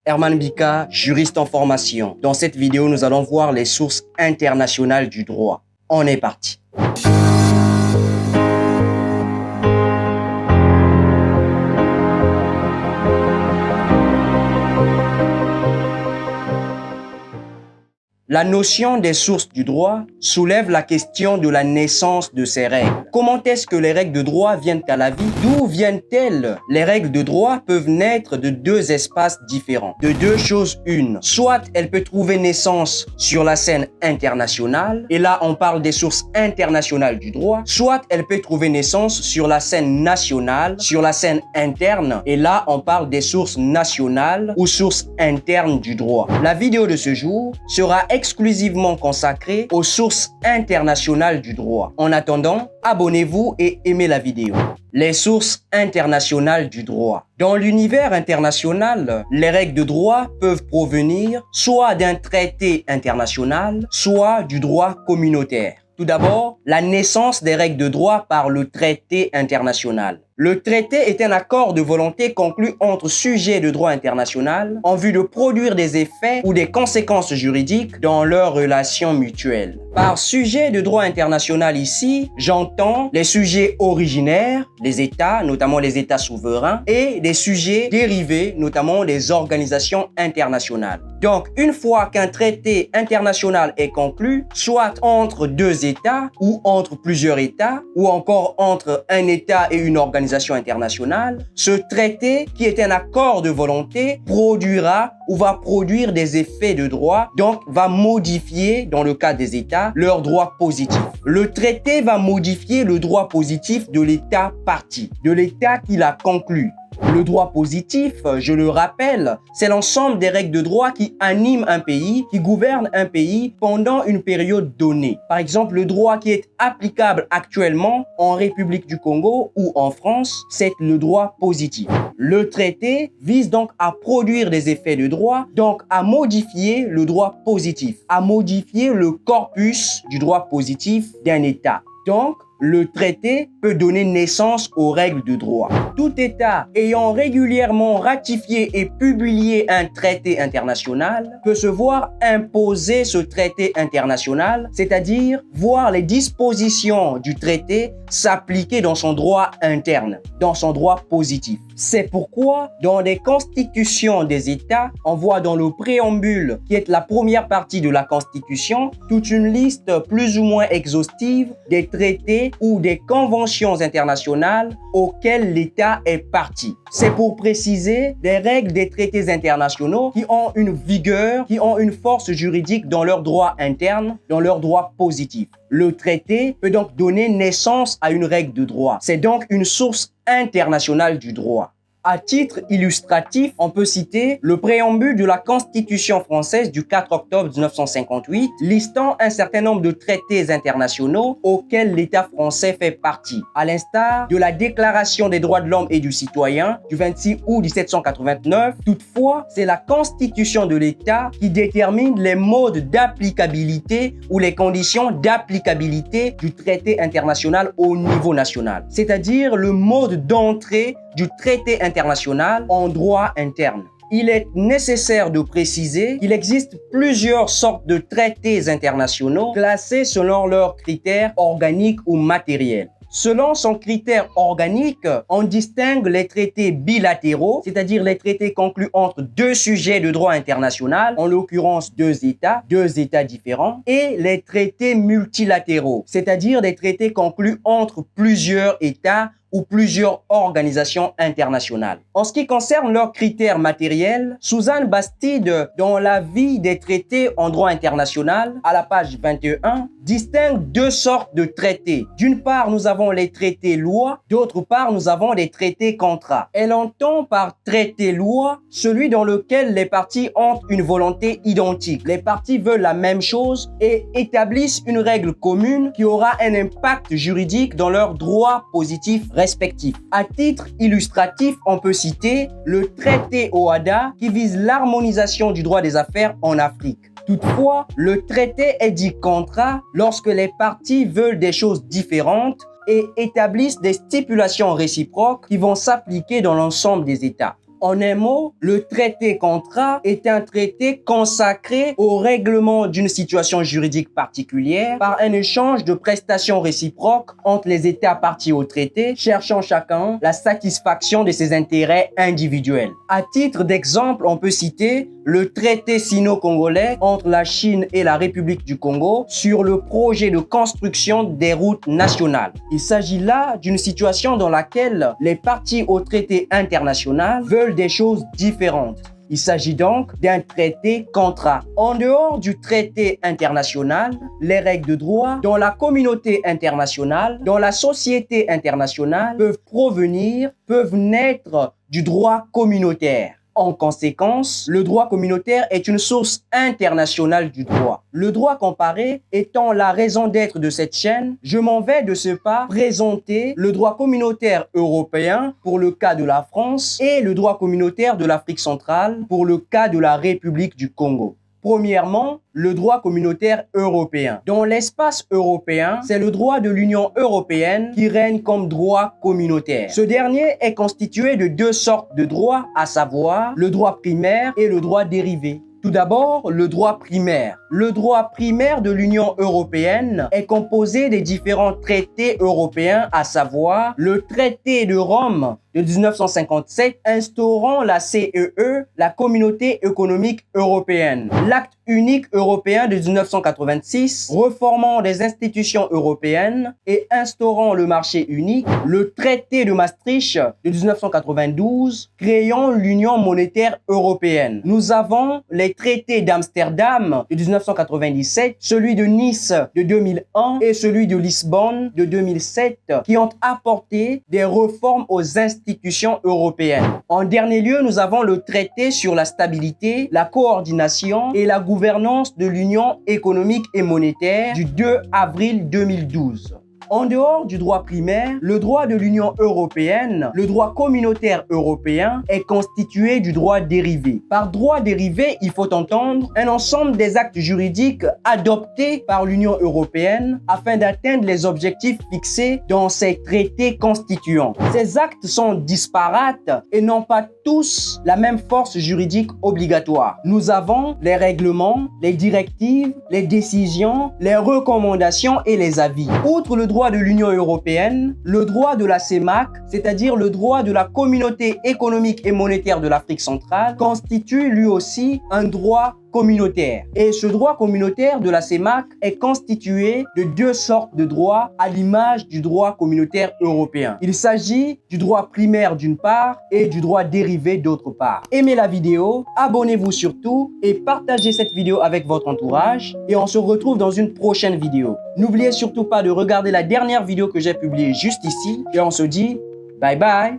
Herman Bika, juriste en formation. Dans cette vidéo, nous allons voir les sources internationales du droit. On est parti. La notion des sources du droit soulève la question de la naissance de ces règles. Comment est-ce que les règles de droit viennent à la vie? D'où viennent-elles? Les règles de droit peuvent naître de deux espaces différents, de deux choses une. Soit elle peut trouver naissance sur la scène internationale, et là on parle des sources internationales du droit, soit elle peut trouver naissance sur la scène nationale, sur la scène interne, et là on parle des sources nationales ou sources internes du droit. La vidéo de ce jour sera exclusivement consacrée aux sources internationales du droit. En attendant, abonnez-vous et aimez la vidéo. Les sources internationales du droit. Dans l'univers international, les règles de droit peuvent provenir soit d'un traité international, soit du droit communautaire. Tout d'abord, la naissance des règles de droit par le traité international. Le traité est un accord de volonté conclu entre sujets de droit international en vue de produire des effets ou des conséquences juridiques dans leurs relations mutuelles. Par sujet de droit international ici, j'entends les sujets originaires, les États, notamment les États souverains, et des sujets dérivés, notamment les organisations internationales. Donc, une fois qu'un traité international est conclu, soit entre deux États ou entre plusieurs États, ou encore entre un État et une organisation internationale, ce traité, qui est un accord de volonté, produira ou va produire des effets de droit, donc va modifier, dans le cas des États, leur droit positif. Le traité va modifier le droit positif de l'État partie, de l'État qui l'a conclu. Le droit positif, je le rappelle, c'est l'ensemble des règles de droit qui animent un pays, qui gouvernent un pays pendant une période donnée. Par exemple, le droit qui est applicable actuellement en République du Congo ou en France, c'est le droit positif. Le traité vise donc à produire des effets de droit, donc à modifier le droit positif, à modifier le corpus du droit positif d'un État. Donc, le traité peut donner naissance aux règles de droit. Tout État ayant régulièrement ratifié et publié un traité international peut se voir imposer ce traité international, c'est-à-dire voir les dispositions du traité s'appliquer dans son droit interne, dans son droit positif. C'est pourquoi, dans les constitutions des États, on voit dans le préambule, qui est la première partie de la Constitution, toute une liste plus ou moins exhaustive des traités ou des conventions internationales auxquelles l'État est partie. C'est pour préciser des règles des traités internationaux qui ont une vigueur, qui ont une force juridique dans leur droit interne, dans leur droit positif. Le traité peut donc donner naissance à une règle de droit. C'est donc une source internationale du droit. À titre illustratif, on peut citer le préambule de la Constitution française du 4 octobre 1958, listant un certain nombre de traités internationaux auxquels l'État français fait partie, à l'instar de la Déclaration des droits de l'homme et du citoyen du 26 août 1789. Toutefois, c'est la Constitution de l'État qui détermine les modes d'applicabilité ou les conditions d'applicabilité du traité international au niveau national, c'est-à-dire le mode d'entrée du traité international en droit interne. Il est nécessaire de préciser qu'il existe plusieurs sortes de traités internationaux classés selon leurs critères organiques ou matériels. Selon son critère organique, on distingue les traités bilatéraux, c'est-à-dire les traités conclus entre deux sujets de droit international, en l'occurrence deux États différents, et les traités multilatéraux, c'est-à-dire des traités conclus entre plusieurs États ou plusieurs organisations internationales. En ce qui concerne leurs critères matériels, Suzanne Bastide, dans l'avis des traités en droit international, à la page 21, distingue deux sortes de traités. D'une part, nous avons les traités lois, d'autre part, nous avons les traités contrats. Elle entend par traité loi celui dans lequel les parties ont une volonté identique. Les parties veulent la même chose et établissent une règle commune qui aura un impact juridique dans leurs droits positifs respectifs. À titre illustratif, on peut citer le traité OHADA qui vise l'harmonisation du droit des affaires en Afrique. Toutefois, le traité est dit contrat lorsque les parties veulent des choses différentes et établissent des stipulations réciproques qui vont s'appliquer dans l'ensemble des États. En un mot, le traité-contrat est un traité consacré au règlement d'une situation juridique particulière par un échange de prestations réciproques entre les États partis au traité, cherchant chacun la satisfaction de ses intérêts individuels. À titre d'exemple, on peut citer le traité sino-congolais entre la Chine et la République du Congo sur le projet de construction des routes nationales. Il s'agit là d'une situation dans laquelle les partis au traité international veulent des choses différentes. Il s'agit donc d'un traité-contrat. En dehors du traité international, les règles de droit dans la communauté internationale, dans la société internationale, peuvent naître du droit communautaire. En conséquence, le droit communautaire est une source internationale du droit. Le droit comparé étant la raison d'être de cette chaîne, je m'en vais de ce pas présenter le droit communautaire européen pour le cas de la France et le droit communautaire de l'Afrique centrale pour le cas de la République du Congo. Premièrement, le droit communautaire européen. Dans l'espace européen, c'est le droit de l'Union européenne qui règne comme droit communautaire. Ce dernier est constitué de deux sortes de droits, à savoir le droit primaire et le droit dérivé. Tout d'abord, le droit primaire. Le droit primaire de l'Union européenne est composé des différents traités européens, à savoir le traité de Rome de 1957 instaurant la CEE, la Communauté économique européenne, l'acte unique européen de 1986 reformant les institutions européennes et instaurant le marché unique, le traité de Maastricht de 1992 créant l'Union monétaire européenne. Nous avons les traités d'Amsterdam de 1997, celui de Nice de 2001 et celui de Lisbonne de 2007 qui ont apporté des réformes aux institutions européennes. En dernier lieu, nous avons le traité sur la stabilité, la coordination et la gouvernance de l'Union économique et monétaire du 2 avril 2012. En dehors du droit primaire, le droit de l'Union européenne, le droit communautaire européen est constitué du droit dérivé. Par droit dérivé, il faut entendre un ensemble des actes juridiques adoptés par l'Union européenne afin d'atteindre les objectifs fixés dans ces traités constituants. Ces actes sont disparates et n'ont pas tous la même force juridique obligatoire. Nous avons les règlements, les directives, les décisions, les recommandations et les avis. Outre le droit de l'Union européenne, le droit de la CEMAC, c'est-à-dire le droit de la Communauté économique et monétaire de l'Afrique centrale, constitue lui aussi un droit communautaire. Et ce droit communautaire de la CEMAC est constitué de deux sortes de droits à l'image du droit communautaire européen. Il s'agit du droit primaire d'une part et du droit dérivé d'autre part. Aimez la vidéo, abonnez-vous surtout et partagez cette vidéo avec votre entourage et on se retrouve dans une prochaine vidéo. N'oubliez surtout pas de regarder la dernière vidéo que j'ai publiée juste ici et on se dit bye bye.